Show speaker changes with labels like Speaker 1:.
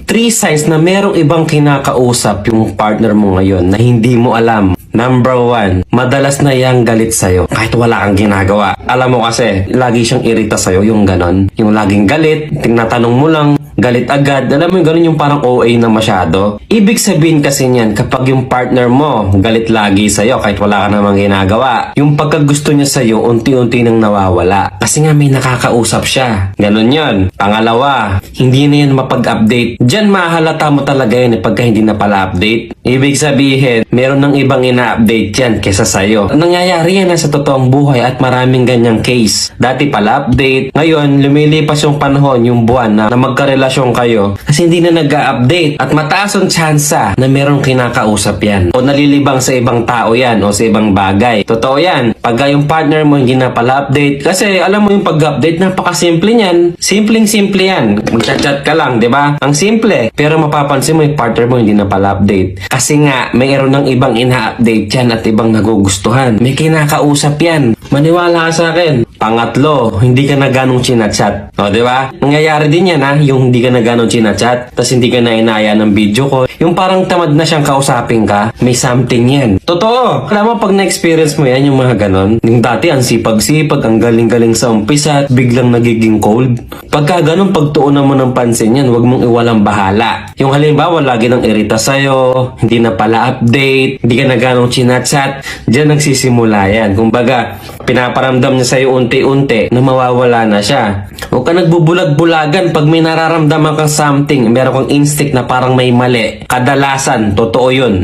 Speaker 1: 3 signs na merong ibang kinakausap yung partner mo ngayon na hindi mo alam. Number 1, madalas na yang galit sa'yo kahit wala kang ginagawa. Alam mo kasi, lagi siyang irita sa'yo yung ganon. Yung laging galit, tinatanong mo lang, galit agad. Alam mo yung ganun yung parang OA na masyado. Ibig sabihin kasi niyan, kapag yung partner mo galit lagi sa'yo kahit wala ka namang ginagawa, yung pagkagusto niya sa'yo, unti-unti nang nawawala. Kasi nga may nakakausap siya. Ganon yun. Pangalawa, hindi na yan mapag-update. Diyan mahalata mo talaga yun pagka hindi na pala update. Ibig sabihin, meron ng ibang ina-update yan kesa sa'yo. Nangyayari yan sa totoong buhay at maraming ganyang case. Dati pala update, ngayon lumilipas yung panahon, yung buwan na magkarelasyon kayo kasi hindi na nag-update at mataas ang tsansa na merong kinakausap yan o nalilibang sa ibang tao yan o sa ibang bagay. Totoo yan. Pagka yung partner mo hindi na pala update, kasi alam mo yung pag-update, napakasimple niyan. Simpleng-simple yan. Mag-chat ka lang, di ba? Ang simple. Pero mapapansin mo yung partner mo hindi na pala update. Kasi nga, mayroon ng ibang ina-update yan at ibang nagugustuhan. May kinakausap yan. Maniwala ka sa akin. Pangatlo, hindi ka na ganong chinachat. O, di ba? Nangyayari din yan, ha? Yung hindi ka na ganong chinachat, tapos hindi ka na inaya ng video ko. Yung parang tamad na siyang kausapin ka, may something yan. Totoo! Alam mo, pag na-experience mo yan, yung mga ganon, yung dati, ang sipag-sipag, ang galing-galing sa umpisa, at biglang nagiging cold. Pagka ganon, pagtuunan mo ng pansin yan, huwag mong iwalang bahala. Yung halimbawa, lagi nang irita sa'yo, hindi na pala update, hindi ka na ganong chinachat, dyan nagsisimula yan. Kumbaga, pinaparamdam niya sa'yo unti-unti na mawawala na siya. Huwag ka nagbubulag-bulagan pag may nararamdaman kang something, meron kang instinct na parang may mali. Kadalasan, totoo yun.